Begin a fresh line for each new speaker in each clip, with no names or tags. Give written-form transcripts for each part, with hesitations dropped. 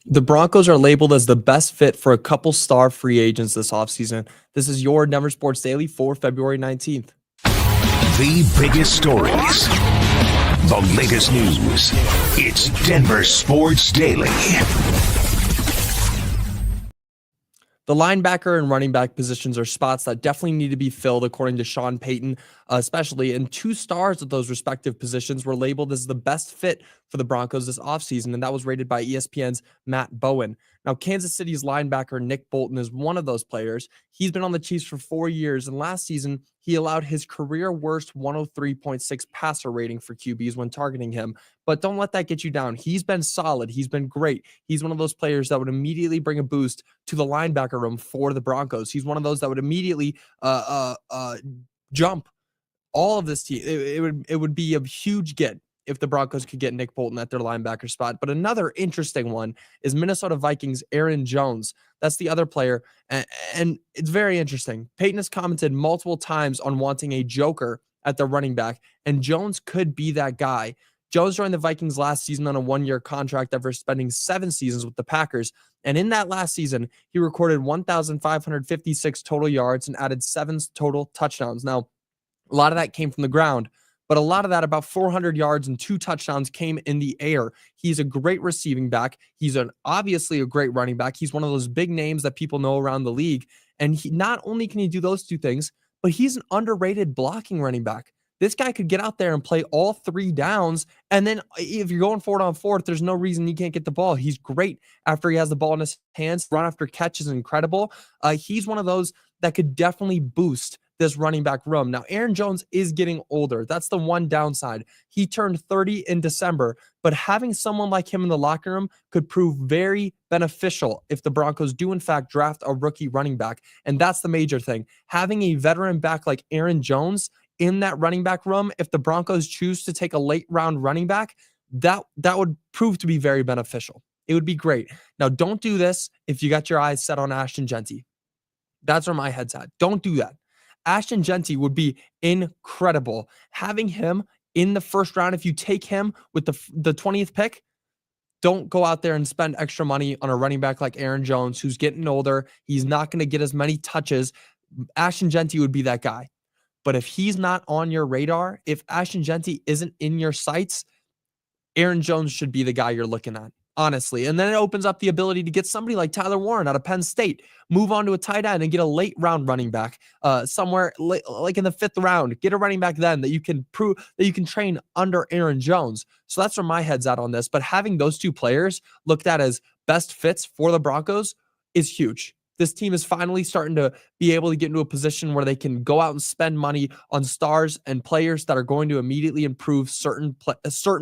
The Broncos are labeled as the best fit for a couple star free agents this offseason. This is your Denver Sports Daily for February 19th.
The biggest stories, the latest news. It's Denver Sports Daily.
The linebacker and running back positions are spots that definitely need to be filled, according to Sean Payton, especially. And two stars of those respective positions were labeled as the best fit for the Broncos this offseason, and that was rated by ESPN's Matt Bowen. Now, Kansas City's linebacker Nick Bolton is one of those players. He's been on the Chiefs for 4 years, and last season, he allowed his career worst 103.6 passer rating for QBs when targeting him. But don't let that get you down. He's been solid. He's been great. He's one of those players that would immediately bring a boost to the linebacker room for the Broncos. He's one of those that would immediately jump all of this team. It would be a huge get if the Broncos could get Nick Bolton at their linebacker spot. But another interesting one is Minnesota Vikings Aaron Jones. That's the other player, and it's very interesting. Payton has commented multiple times on wanting a joker at the running back, and Jones could be that guy. Jones joined the Vikings last season on a 1-year contract after spending 7 seasons with the Packers. And in that last season, he recorded 1,556 total yards and added 7 total touchdowns. Now, a lot of that came from the ground, but a lot of that, about 400 yards and 2 touchdowns, came in the air. He's a great receiving back. He's obviously a great running back. He's one of those big names that people know around the league. And he not only can he do those 2 things, but he's an underrated blocking running back. This guy could get out there and play all 3 downs. And then if you're going 4-on-4, there's no reason he can't get the ball. He's great after he has the ball in his hands. Run after catch is incredible. He's one of those that could definitely boost this running back room. Now, Aaron Jones is getting older. That's the one downside. He turned 30 in December, but having someone like him in the locker room could prove very beneficial if the Broncos do in fact draft a rookie running back. And that's the major thing. Having a veteran back like Aaron Jones in that running back room, if the Broncos choose to take a late round running back, that would prove to be very beneficial. It would be great. Now, don't do this if you got your eyes set on Ashton Jeanty. That's where my head's at. Don't do that. Ashton Jeanty would be incredible. Having him in the first round, if you take him with the 20th pick, don't go out there and spend extra money on a running back like Aaron Jones, who's getting older. He's not going to get as many touches. Ashton Jeanty would be that guy. But if he's not on your radar, if Ashton Jeanty isn't in your sights, Aaron Jones should be the guy you're looking at, honestly. And then it opens up the ability to get somebody like Tyler Warren out of Penn State, move on to a tight end and get a late round running back somewhere like in the 5th round. Get a running back then that you can prove that you can train under Aaron Jones. So that's where my head's at on this. But having those 2 players looked at as best fits for the Broncos is huge. This team is finally starting to be able to get into a position where they can go out and spend money on stars and players that are going to immediately improve certain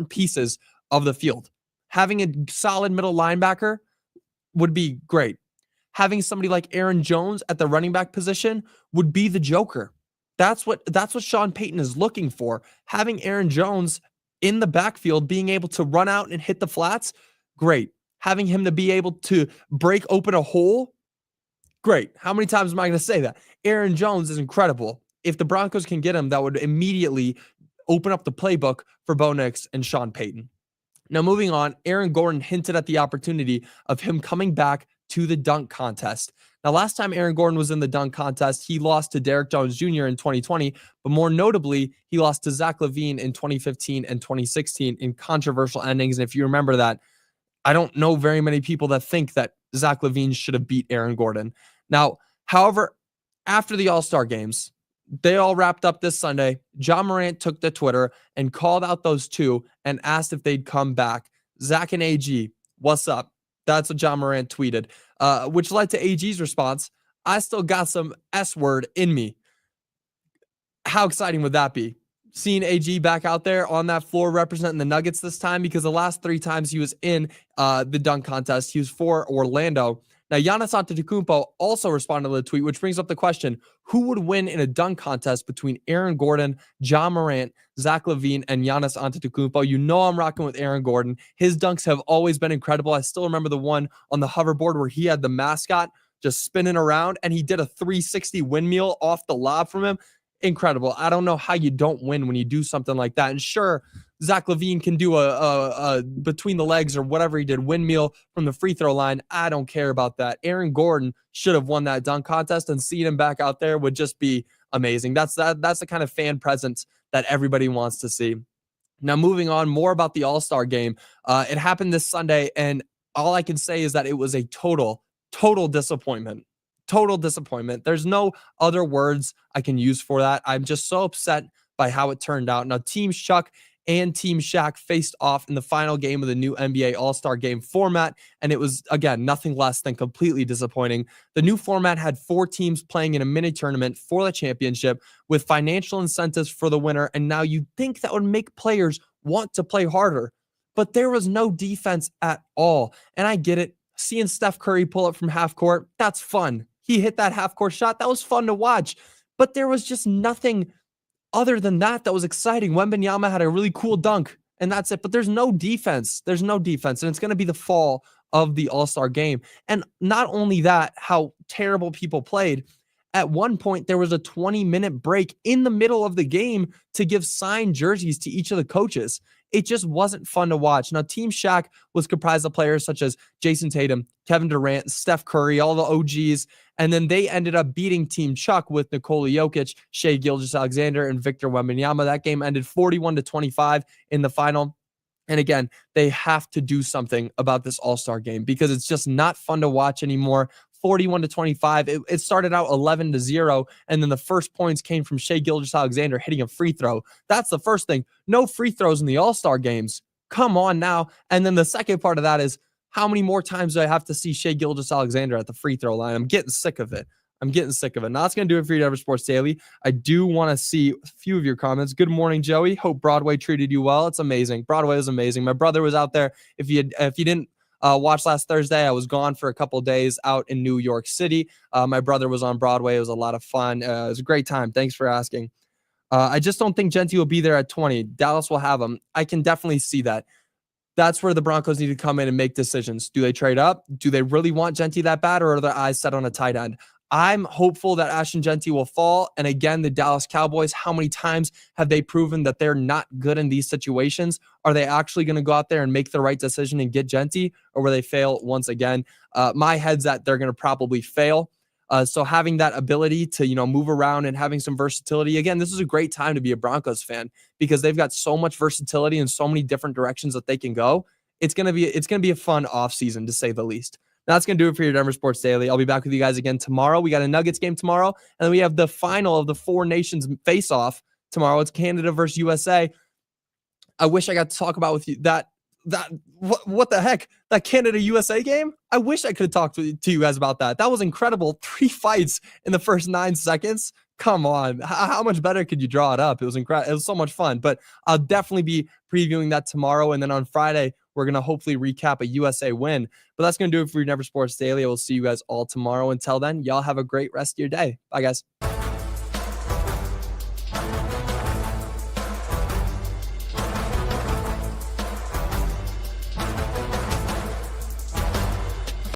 pieces of the field. Having a solid middle linebacker would be great. Having somebody like Aaron Jones at the running back position would be the joker. That's what Sean Payton is looking for. Having Aaron Jones in the backfield, being able to run out and hit the flats, great. Having him to be able to break open a hole, great. How many times am I going to say that? Aaron Jones is incredible. If the Broncos can get him, that would immediately open up the playbook for Bo Nix and Sean Payton. Now, moving on, Aaron Gordon hinted at the opportunity of him coming back to the dunk contest. Now, last time Aaron Gordon was in the dunk contest, he lost to Derrick Jones Jr. in 2020, but more notably, he lost to Zach LaVine in 2015 and 2016 in controversial endings. And if you remember that, I don't know very many people that think that Zach LaVine should have beat Aaron Gordon. Now, however, after the All-Star games, they all wrapped up this Sunday. John Morant took to Twitter and called out those 2 and asked if they'd come back. Zach and AG, what's up? That's what John Morant tweeted, which led to AG's response. I still got some S word in me. How exciting would that be? Seeing AG back out there on that floor representing the Nuggets this time, because the last 3 times he was in the dunk contest, he was for Orlando. Now, Giannis Antetokounmpo also responded to the tweet, which brings up the question, who would win in a dunk contest between Aaron Gordon, John Morant, Zach LaVine, and Giannis Antetokounmpo? You know I'm rocking with Aaron Gordon. His dunks have always been incredible. I still remember the one on the hoverboard where he had the mascot just spinning around, and he did a 360 windmill off the lob from him. Incredible. I don't know how you don't win when you do something like that. And sure, Zach LaVine can do a between the legs or whatever he did, windmill from the free throw line. I don't care about that. Aaron Gordon should have won that dunk contest, and seeing him back out there would just be amazing. That's the kind of fan presence that everybody wants to see. Now, moving on, more about the All-Star game. It happened this Sunday, and all I can say is that it was a total disappointment. Total disappointment. There's no other words I can use for that. I'm just so upset by how it turned out. Now, Team Chuck and Team Shaq faced off in the final game of the new NBA All-Star Game format, and it was, again, nothing less than completely disappointing. The new format had 4 teams playing in a mini tournament for the championship with financial incentives for the winner, and now you'd think that would make players want to play harder, but there was no defense at all. And I get it. Seeing Steph Curry pull up from half court, that's fun. He hit that half court shot. That was fun to watch, but there was just nothing other than that was exciting. Wembanyama had a really cool dunk, and that's it. But there's no defense. There's no defense, and it's going to be the fall of the All-Star game. And not only that, how terrible people played. At one point, there was a 20-minute break in the middle of the game to give signed jerseys to each of the coaches. It just wasn't fun to watch. Now, Team Shaq was comprised of players such as Jason Tatum, Kevin Durant, Steph Curry, all the OGs, and then they ended up beating Team Chuck with Nikola Jokic, Shai Gilgeous-Alexander, and Victor Wembanyama. That game ended 41-25 in the final. And again, they have to do something about this All-Star game because it's just not fun to watch anymore. 41-25. It started out 11-0, and then the first points came from Shai Gilgeous-Alexander hitting a free throw. That's the first thing. No free throws in the All-Star games. Come on now. And then the second part of that is, how many more times do I have to see Shai Gilgeous-Alexander at the free throw line? I'm getting sick of it. Now, that's going to do it for your Denver Sports Daily. I do want to see a few of your comments. Good morning, Joey. Hope Broadway treated you well. It's amazing. Broadway was amazing. My brother was out there. If you didn't watch last Thursday, I was gone for a couple of days out in New York City. My brother was on Broadway. It was a lot of fun. It was a great time. Thanks for asking. I just don't think Genty will be there at 20. Dallas will have him. I can definitely see that. That's where the Broncos need to come in and make decisions. Do they trade up? Do they really want Genty that bad, or are their eyes set on a tight end? I'm hopeful that Ashton Genty will fall. And again, the Dallas Cowboys, how many times have they proven that they're not good in these situations? Are they actually going to go out there and make the right decision and get Genty, or will they fail once again? My head's that they're going to probably fail. So having that ability to, move around and having some versatility, again, this is a great time to be a Broncos fan because they've got so much versatility and so many different directions that they can go. It's going to be a fun offseason, to say the least. That's going to do it for your Denver Sports Daily. I'll be back with you guys again tomorrow. We got a Nuggets game tomorrow, and then we have the final of the 4 nations face-off tomorrow. It's Canada versus USA. I wish I got to talk about with you what the heck, that Canada-USA game? I wish I could have talked to you guys about that. That was incredible. 3 fights in the first 9 seconds. Come on. How much better could you draw it up? It was incredible. It was so much fun, but I'll definitely be previewing that tomorrow. And then on Friday, we're going to hopefully recap a USA win. But that's going to do it for your Denver Sports Daily. I will see you guys all tomorrow. Until then, y'all have a great rest of your day. Bye, guys.